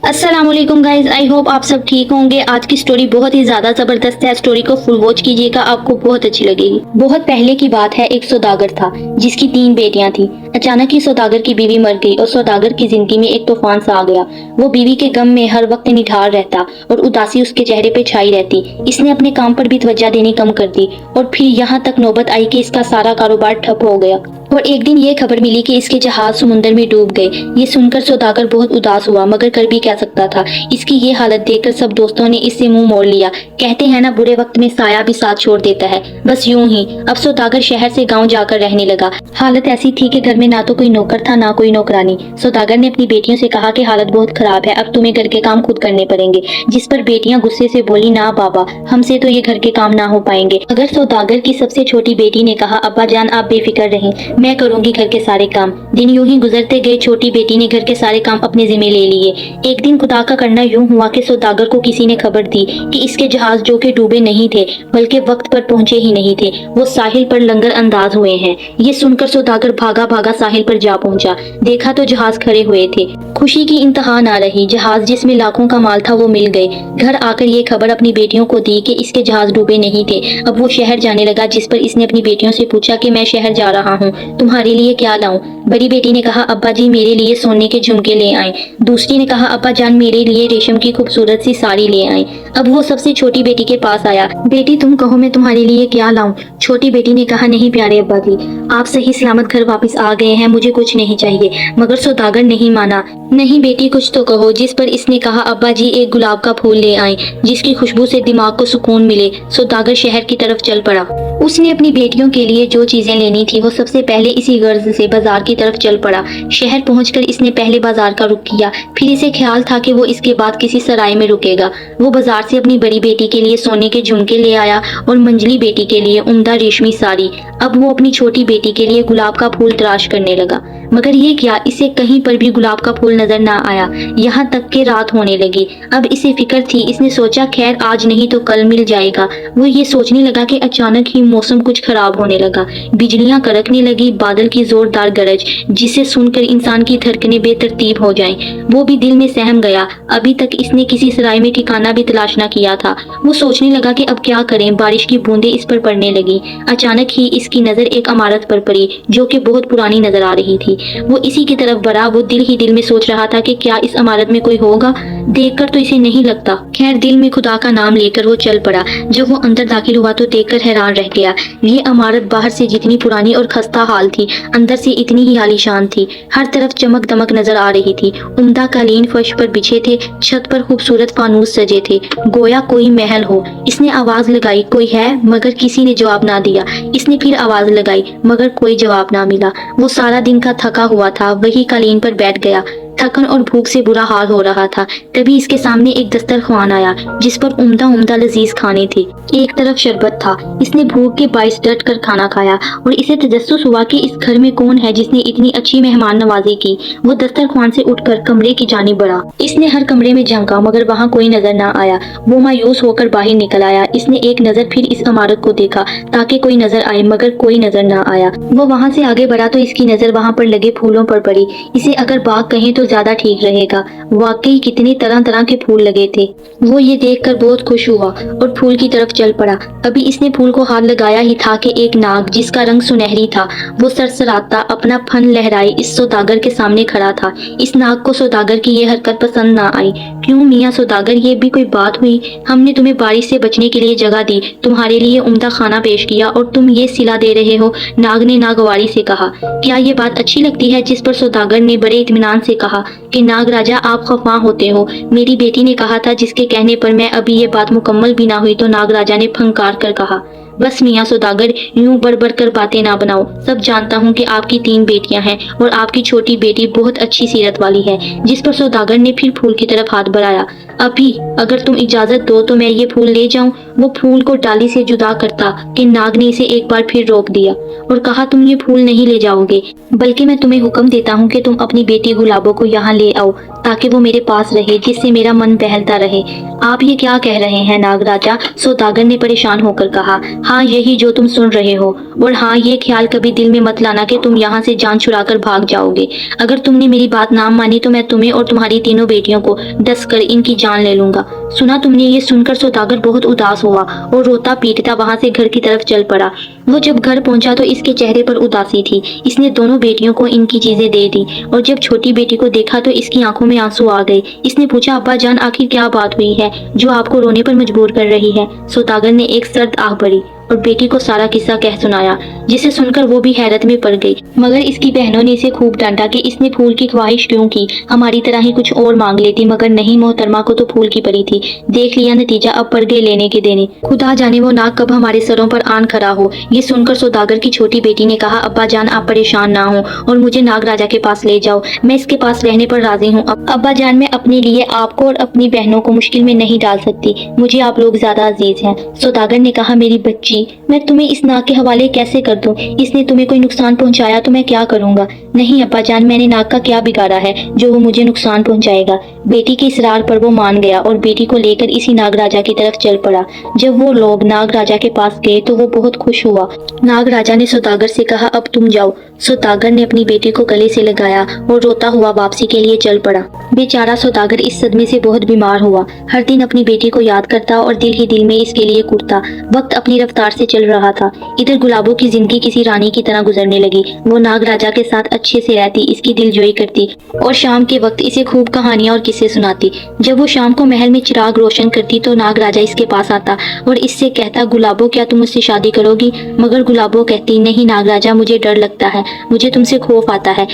अस्सलाम वालेकुम guys, I hope आप सब ठीक होंगे। आज की स्टोरी बहुत ही ज्यादा जबरदस्त है। स्टोरी को फुल वॉच कीजिएगा, आपको बहुत अच्छी लगेगी। बहुत पहले की बात है, एक सौदागर था जिसकी 3 बेटियां थी। अचानक ही सौदागर की बीवी मर गई और सौदागर की जिंदगी में एक तूफान सा आ गया। वो बीवी के गम में हर वक्त निढाल रहता और उदासी उसके चेहरे पे छाई रहती। इसने अपने काम पर भी तवज्जो देनी कम कर दी और फिर यहाँ तक नौबत आई कि इसका सारा कारोबार ठप हो गया। और एक दिन ये खबर मिली कि इसके जहाज समुद्र में डूब गए। ये सुनकर सौदागर बहुत उदास हुआ, मगर कर भी क्या सकता था। इसकी ये हालत देखकर सब दोस्तों ने इससे मुंह मोड़ लिया। कहते हैं ना, बुरे वक्त में साया भी साथ छोड़ देता है। बस यूं ही अब सौदागर शहर से गांव जाकर रहने लगा। हालत ऐसी थी कि घर में ना तो कोई नौकर था ना कोई नौकरानी। सौदागर ने अपनी बेटियों से कहा कि हालत बहुत खराब है, अब तुम्हें घर के काम खुद करने पड़ेंगे। जिस पर बेटियां गुस्से से बोली, ना बाबा, हमसे तो ये घर के काम ना हो पाएंगे। अगर सौदागर की सबसे छोटी बेटी ने कहा, अब्बा जान आप बेफिक्र रहें, मैं करूंगी घर के सारे काम। दिन यूं ही गुजरते गए। छोटी बेटी ने घर के सारे काम अपने जिम्मे ले लिए। एक दिन खुदा का करना यूं हुआ कि सौदागर को किसी ने खबर दी कि इसके जहाज जो के डूबे नहीं थे बल्कि वक्त पर पहुंचे ही नहीं थे, वो साहिल पर लंगर अंदाज हुए हैं। ये सुनकर सौदागर भागा भागा साहिल पर जा पहुंचा। देखा तो जहाज खड़े हुए थे। खुशी की इंतहा ना रही। जहाज जिसमें लाखों का माल था वो मिल गए। घर आकर ये खबर अपनी बेटियों को दी कि इसके जहाज डूबे नहीं थे। अब वो शहर जाने लगा। जिस पर इसने अपनी बेटियों से पूछा कि मैं शहर जा रहा हूँ, तुम्हारे लिए क्या लाऊं? बड़ी बेटी ने कहा, अब्बा जी मेरे लिए सोने के झुमके ले आए। दूसरी ने कहा, अब्बा जान मेरे लिए रेशम की खूबसूरत सी साड़ी ले आए। अब वो सबसे छोटी बेटी के पास आया। बेटी तुम कहो मैं तुम्हारे लिए क्या लाऊं? छोटी बेटी ने कहा, नहीं प्यारे अब्बा जी, आप सही सलामत घर वापस आ गए हैं, मुझे कुछ नहीं चाहिए। मगर सौदागर नहीं माना। नहीं बेटी कुछ तो कहो। जिस पर इसने कहा, अब्बा जी एक गुलाब का फूल ले आए जिसकी खुशबू से दिमाग को सुकून मिले। सौदागर शहर की तरफ चल पड़ा। उसने अपनी बेटियों के लिए जो चीजें लेनी थी वो सबसे पहले इसी गर्ज से बाजार की तरफ चल पड़ा। शहर पहुंचकर इसने पहले बाजार का रुख किया। फिर इसे ख्याल था कि वो इसके बाद किसी सराय में रुकेगा। वो बाजार से अपनी बड़ी बेटी के लिए सोने के झुमके ले आया और मंझली बेटी के लिए उम्दा रेशमी साड़ी। अब वो अपनी छोटी बेटी के लिए गुलाब का फूल तलाश करने लगा, मगर ये क्या, इसे कहीं पर भी गुलाब का फूल नजर ना आया। यहाँ तक कि रात होने लगी। अब इसे फिक्र थी। इसने सोचा खैर आज नहीं तो कल मिल जाएगा। वो ये सोचने लगा कि अचानक ही मौसम कुछ खराब होने लगा। बिजलियां कड़कने लगी, बादल की जोरदार गरज जिसे सुनकर इंसान की धड़कनें बेतरतीब हो जाएं। वो भी दिल में सहम गया। अभी तक इसने किसी सराय में ठिकाना भी तलाश न किया था। वो सोचने लगा कि अब क्या करें। बारिश की बूंदें इस पर पड़ने लगी। अचानक ही इसकी नजर एक इमारत पर पड़ी जो कि बहुत पुरानी नजर आ रही थी। वो इसी की तरफ बढ़ा। वो दिल ही दिल में सोच रहा था कि क्या इस इमारत में कोई होगा। देखकर तो इसे नहीं लगता। खैर दिल में खुदा का नाम लेकर वो चल पड़ा। जब वो अंदर दाखिल हुआ तो देखकर हैरान रह गया। ये इमारत बाहर से जितनी पुरानी और खस्ता हाल थी, अंदर से इतनी ही आलीशान थी। हर तरफ चमक दमक नजर आ रही थी। उम्दा कालीन फर्श पर बिछे थे। छत पर खूबसूरत फानूस सजे थे, गोया कोई महल हो। इसने आवाज लगाई, कोई है? मगर किसी ने जवाब ना दिया। इसने फिर आवाज लगाई, मगर कोई जवाब ना मिला। वो सारा दिन का थका हुआ था। वही कालीन पर बैठ गया। थकन और भूख से बुरा हाल हो रहा था। तभी इसके सामने एक दस्तरख्वान आया जिस पर उम्दा उम्दा लजीज खाने थे। एक तरफ शरबत था। इसने भूख के बाइस डट कर खाना खाया और इसे तजस्सुस हुआ कि इस घर में कौन है जिसने इतनी अच्छी मेहमान नवाजी की। वो दस्तरख्वान से उठकर कमरे की जानिब बढ़ा। इसने हर कमरे में झांका, मगर वहाँ कोई नजर न आया। वो मायूस होकर बाहर निकल आया। इसने एक नजर फिर इस इमारत को देखा ताकि कोई नजर आए, मगर कोई नजर न आया। वो वहाँ से आगे बढ़ा तो इसकी नजर वहाँ पर लगे फूलों पर पड़ी। इसे अगर बाग कहें तो ज्यादा ठीक रहेगा। वाकई कितने तरह तरह के फूल लगे थे। वो ये देखकर बहुत खुश हुआ और फूल की तरफ चल पड़ा। अभी इसने फूल को हाथ लगाया ही था कि एक नाग जिसका रंग सुनहरी था, वो सरसराता अपना फन लहराए इस सौदागर के सामने खड़ा था। इस नाग को सौदागर की ये हरकत पसंद ना आई। क्यों मियाँ सौदागर, ये भी कोई बात हुई? हमने तुम्हें बारिश से बचने के लिए जगह दी, तुम्हारे लिए उम्दा खाना पेश किया और तुम ये सिला दे रहे हो? नाग ने नागवारी से कहा। क्या ये बात अच्छी लगती है? जिस पर सौदागर ने बड़े इत्मीनान से कहा कि नाग राजा आप खफा होते हो। मेरी बेटी ने कहा था। जिसके कहने पर मैं अभी ये बात मुकम्मल भी ना हुई तो नाग राजा ने फंकार कर कहा, बस मियाँ सौदागर यूं बढ़ बढ़ कर बातें ना बनाओ। सब जानता हूँ कि आपकी 3 बेटियां हैं और आपकी छोटी बेटी बहुत अच्छी सीरत वाली है। जिस पर सौदागर ने फिर फूल की तरफ हाथ बढ़ाया। अभी अगर तुम इजाजत दो तो मैं ये फूल ले जाऊं। वो फूल को डाली से जुदा करता कि नाग ने इसे एक बार फिर रोक दिया और कहा, तुम ये फूल नहीं ले जाओगे, बल्कि मैं तुम्हें हुक्म देता हूँ कि तुम अपनी बेटी गुलाबो को यहाँ ले आओ ताकि वो मेरे पास रहे, जिससे मेरा मन बहलता रहे। आप ये क्या कह रहे हैं नाग राजा? सौदागर ने परेशान होकर कहा। हाँ यही जो तुम सुन रहे हो, और हाँ ये ख्याल कभी दिल में मत लाना कि तुम यहाँ से जान छुड़ाकर भाग जाओगे। अगर तुमने मेरी बात ना मानी तो मैं तुम्हें और तुम्हारी तीनों बेटियों को डस कर इनकी जान ले लूंगा। सुना तुमने? ये सुनकर सौदागर बहुत उदास हुआ और रोता पीटता वहां से घर की तरफ चल पड़ा। वो जब घर पहुंचा तो इसके चेहरे पर उदासी थी। इसने दोनों बेटियों को इनकी चीजें दे दी और जब छोटी बेटी को देखा तो इसकी आंखों में आंसू आ गए। इसने पूछा, अब्बा जान आखिर क्या बात हुई है जो आपको रोने पर मजबूर कर रही है? सौदागर ने एक सर्द आह भरी और बेटी को सारा किस्सा कह सुनाया, जिसे सुनकर वो भी हैरत में पड़ गई। मगर इसकी बहनों ने इसे खूब डांटा कि इसने फूल की ख्वाहिश क्यों की, हमारी तरह ही कुछ और मांग लेती। मगर नहीं, मोहतरमा को तो फूल की पड़ी थी। देख लिया नतीजा, अब पड़ गए लेने के देने। खुदा जाने वो नाग कब हमारे सरों पर आन खड़ा हो। ये सुनकर सौदागर की छोटी बेटी ने कहा, अब्बा जान आप परेशान ना हो और मुझे नाग राजा के पास ले जाओ। मैं इसके पास रहने पर राजी हूँ। अब्बा जान मैं अपने लिए आपको और अपनी बहनों को मुश्किल में नहीं डाल सकती। मुझे आप लोग ज्यादा अजीज हैं। सौदागर ने कहा, मेरी बच्ची मैं तुम्हें इस नाग के हवाले कैसे कर दूं? इसने तुम्हें कोई नुकसान पहुंचाया तो मैं क्या करूंगा? नहीं अब्बा जान, मैंने नाग का क्या बिगाड़ा है जो वो मुझे नुकसान पहुंचाएगा? बेटी के इसरार पर वो मान गया और बेटी को लेकर इसी नाग राजा की तरफ चल पड़ा। जब वो लोग नाग राजा के पास गए तो वो बहुत खुश हुआ। नाग राजा ने सौदागर से कहा, अब तुम जाओ। सौदागर ने अपनी बेटी को गले से लगाया और रोता हुआ वापसी के लिए चल पड़ा। बेचारा सौदागर इस सदमे से बहुत बीमार हुआ। हर दिन अपनी बेटी को याद करता और दिल ही दिल में इसके लिए कुटता। वक्त अपनी रफ्तार से चल रहा था। इधर गुलाबों की जिंदगी किसी रानी की तरह गुजरने लगी। वो नाग राजा के साथ अच्छे से रहती, इसकी दिलजोई करती और शाम के वक्त इसे खूब कहानियां और किस्से सुनाती। जब वो शाम को महल में चिराग रोशन करती तो नाग राजा इसके पास आता और इससे कहता, गुलाबों क्या तुम मुझसे शादी करोगी? मगर गुलाबों कहती, नहीं नाग राजा, मुझे डर लगता है, मुझे तुमसे खौफ आता है।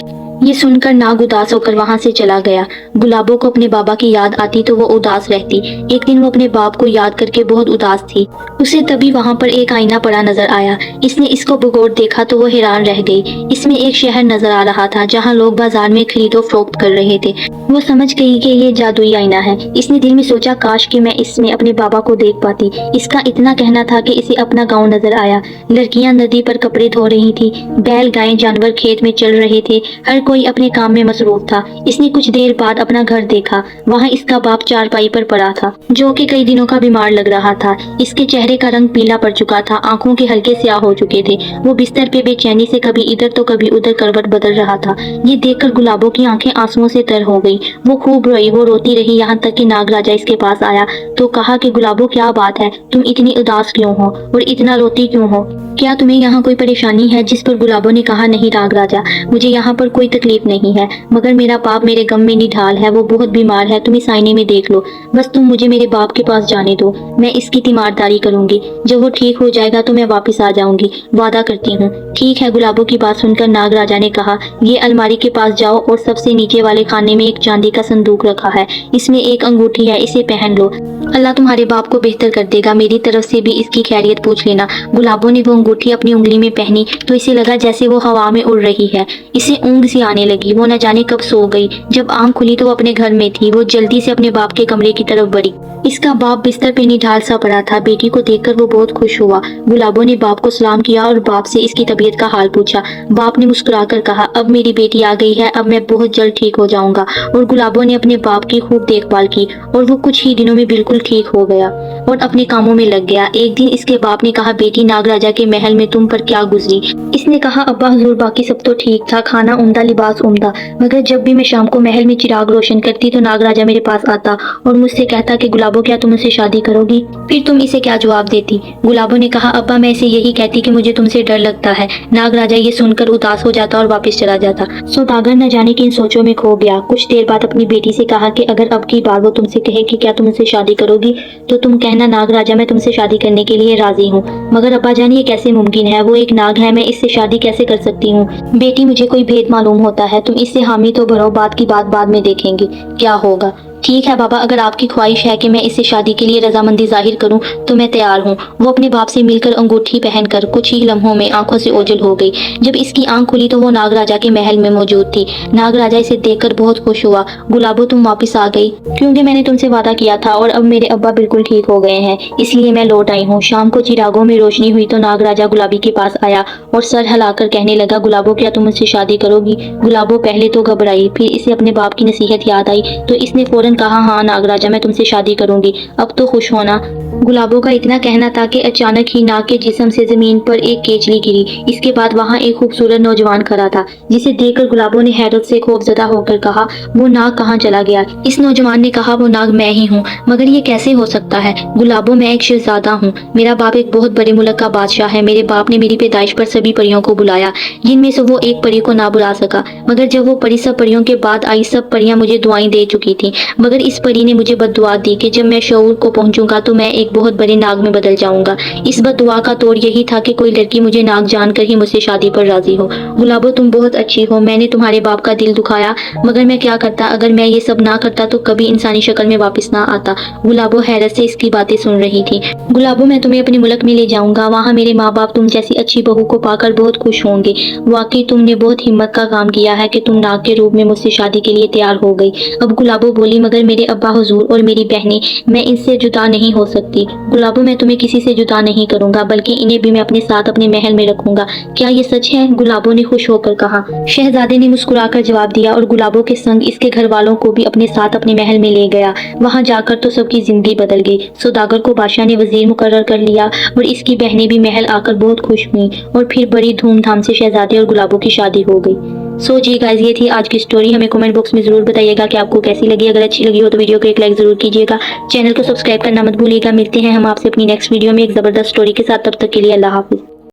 ये सुनकर नाग उदास होकर वहां से चला गया। गुलाबों को अपने बाबा की याद आती तो वो उदास रहती। एक दिन वो अपने बाप को याद करके बहुत उदास थी। उसे तभी वहां पर एक आईना पड़ा नजर आया। इसने इसको बगौर देखा तो वो हैरान रह गई। इसमें एक शहर नजर आ रहा था जहाँ लोग बाजार में खरीदो फरोख्त कर रहे थे। वो समझ गई कि ये जादुई आईना है। इसने दिल में सोचा, काश कि मैं इसमें अपने बाबा को देख पाती। इसका इतना कहना था कि इसे अपना गाँव नजर आया। लड़कियां नदी पर कपड़े धो रही थी, बैल गाय जानवर खेत में चल रहे थे। हर कोई अपने काम में मसरूफ था। इसने कुछ देर बाद अपना घर देखा। वहाँ इसका बाप चारपाई पर पड़ा था, जो कि कई दिनों का बीमार लग रहा था। इसके चेहरे का रंग पीला पड़ चुका था, आंखों के हल्के स्याह हो चुके थे। वो बिस्तर पे बेचैनी से कभी इधर तो कभी उधर करवट बदल रहा था। ये देखकर गुलाबों की आंखें आंसुओं से तर हो गई। वो खूब रोई, वो रोती रही, यहाँ तक कि नाग राजा इसके पास आया तो कहा कि गुलाबों क्या बात है, तुम इतनी उदास क्यों हो और इतना रोती क्यों हो? क्या तुम्हें यहाँ कोई परेशानी है? जिस पर गुलाबों ने कहा, नहीं नाग राजा, मुझे यहाँ पर कोई तकलीफ नहीं है, मगर मेरा बाप मेरे गम में निढाल है। वो बहुत बीमार है, तुम इस आईने में देख लो। बस तुम मुझे मेरे बाप के पास जाने दो, मैं इसकी तीमारदारी करूंगी। जब वो ठीक हो जाएगा तो मैं वापस आ जाऊंगी, वादा करती हूँ। ठीक है। गुलाबों की बात सुनकर नाग राजा ने कहा, ये अलमारी के पास जाओ और सबसे नीचे वाले खाने में एक चांदी का संदूक रखा है, इसमें एक अंगूठी है, इसे पहन लो। अल्लाह तुम्हारे बाप को बेहतर कर देगा। मेरी तरफ से भी इसकी खैरियत पूछ लेना। गुलाबों ने वो अंगूठी अपनी उंगली में पहनी तो इसे लगा जैसे वो हवा में उड़ रही है। इसे ऊँग सी आने लगी। वो न जाने कब सो गई। जब आंख खुली तो वो अपने घर में थी। वो जल्दी से अपने बाप के कमरे की तरफ बढ़ी। इसका बाप बिस्तर पे निढाल सा पड़ा था। बेटी को देखकर वो बहुत खुश हुआ। गुलाबों ने बाप को सलाम किया और बाप से इसकी तबीयत का हाल पूछा। बाप ने मुस्कुराकर कहा, अब मेरी बेटी आ गई है, अब मैं बहुत जल्द ठीक हो जाऊंगा। और गुलाबों ने अपने बाप की खूब देखभाल की और वो कुछ ही दिनों में बिल्कुल ठीक हो गया और अपने कामों में लग गया। एक दिन इसके बाप ने कहा, बेटी नाग राजा के महल में तुम पर क्या गुजरी? इसने कहा, अब्बा हुजूर बाकी सब तो ठीक था, खाना उम्दा, लिबास उम्दा, मगर जब भी मैं शाम को महल में चिराग रोशन करती तो नाग राजा मेरे पास आता और मुझसे कहता कि गुलाबों क्या तुम मुझसे शादी करोगी? फिर तुम इसे क्या जवाब देती? गुलाबों ने कहा, अब्बा मैं इसे यही कहती कि मुझे तुमसे डर लगता है। नाग राजा ये सुनकर उदास हो जाता और वापस चला जाता। सौदागर न जाने किन सोचों में खो गया। कुछ देर बाद अपनी बेटी से कहा कि अगर अब की बार वो तुमसे कहे कि क्या तुम मुझसे शादी करोगी तो तुम कहना, नाग राजा मैं तुमसे शादी करने के लिए राजी हूँ। मगर अब्बा जान ये कैसे मुमकिन है? वो एक नाग है, मैं इससे शादी कैसे कर सकती हूँ? बेटी मुझे कोई भेद मालूम होता है, तुम इससे हामी तो भरो, बात की बात बाद में देखेंगे क्या होगा। ठीक है बाबा, अगर आपकी ख्वाहिश है कि मैं इससे शादी के लिए रजामंदी जाहिर करूं तो मैं तैयार हूं। वो अपने बाप से मिलकर अंगूठी पहनकर कुछ ही लम्हों में आंखों से ओझल हो गई। जब इसकी आंख खुली तो वो नाग राजा के महल में मौजूद थी। नाग राजा इसे देखकर बहुत खुश हुआ। गुलाबो तुम वापस आ गई, क्योंकि मैंने तुमसे वादा किया था और अब मेरे अब्बा बिल्कुल ठीक हो गए हैं, इसलिए मैं लौट आई हूँ। शाम को चिरागों में रोशनी हुई तो नाग राजा गुलाबी के पास आया और सर हिलाकर कहने लगा, गुलाबो क्या तुम मुझसे शादी करोगी? गुलाबो पहले तो घबराई, फिर इसे अपने बाप की नसीहत याद आई तो इसने फौरन कहा हाँ नागराजा मैं तुमसे शादी करूंगी, अब तो खुश होना। गुलाबों का इतना कहना था कि अचानक ही नाग के जिस्म से जमीन पर एक केचली गिरी। इसके बाद वहाँ एक खूबसूरत नौजवान खड़ा था, जिसे देखकर गुलाबों ने हैरत से खौफजदा होकर कहा, वो नाग कहाँ चला गया? इस नौजवान ने कहा, वो नाग मैं ही हूँ। मगर ये कैसे हो सकता है? गुलाबों, मैं एक शहजादा हूँ। मेरा बाप एक बहुत बड़े मुल्क का बादशाह है। मेरे बाप ने मेरी पैदाइश पर सभी परियों को बुलाया, जिनमें से वो एक परी को ना बुला सका। मगर जब वो परी सब परियों के बाद आई, सब परियां मुझे दुआएं दे चुकी थी, मगर इस परी ने मुझे बद्दुआ दी कि जब मैं शऊर को पहुंचूंगा तो मैं एक बहुत बड़े नाग में बदल जाऊंगा। इस बद्दुआ का तोड़ यही था कि कोई लड़की मुझे नाग जानकर ही मुझसे शादी पर राजी हो। गुलाबो, तुम बहुत अच्छी हो। मैंने तुम्हारे बाप का दिल दुखाया, मगर मैं क्या करता? अगर मैं ये सब ना करता तो कभी इंसानी शक्ल में वापस ना आता। गुलाबो हैरत से इसकी बातें सुन रही थी। गुलाबो, मैं तुम्हें अपने मुल्क में ले जाऊंगा, वहाँ मेरे माँ बाप तुम जैसी अच्छी बहू को पाकर बहुत खुश होंगे। वाकई तुमने बहुत हिम्मत का काम किया है कि तुम नाग के रूप में मुझसे शादी के लिए तैयार हो गई। अब गुलाबो बोली, मगर मेरे अब्बा हुजूर और मेरी बहनें, मैं इनसे जुदा नहीं हो सकती। गुलाबो, मैं तुम्हें किसी से जुदा नहीं करूंगा, बल्कि इन्हें भी मैं अपने साथ अपने महल में रखूंगा। क्या ये सच है? गुलाबो ने खुश होकर कहा। शहजादे ने मुस्कुराकर जवाब दिया और गुलाबो के संग इसके घर वालों को भी अपने साथ अपने महल में ले गया। वहां जाकर तो सबकी जिंदगी बदल गई। सौदागर को बादशाह ने वजीर मुकर्रर कर लिया और इसकी बहनें भी महल आकर बहुत खुश हुई और फिर बड़ी धूमधाम से शहजादे और गुलाबो की शादी हो गई। सो जी गाइस, ये थी आज की स्टोरी। हमें कमेंट बॉक्स में जरूर बताइएगा कि आपको कैसी लगी। अगर अच्छी लगी हो तो वीडियो को एक लाइक जरूर कीजिएगा। चैनल को सब्सक्राइब करना मत भूलिएगा। मिलते हैं हम आपसे अपनी नेक्स्ट वीडियो में एक जबरदस्त स्टोरी के साथ। तब तक के लिए अल्लाह हाफिज।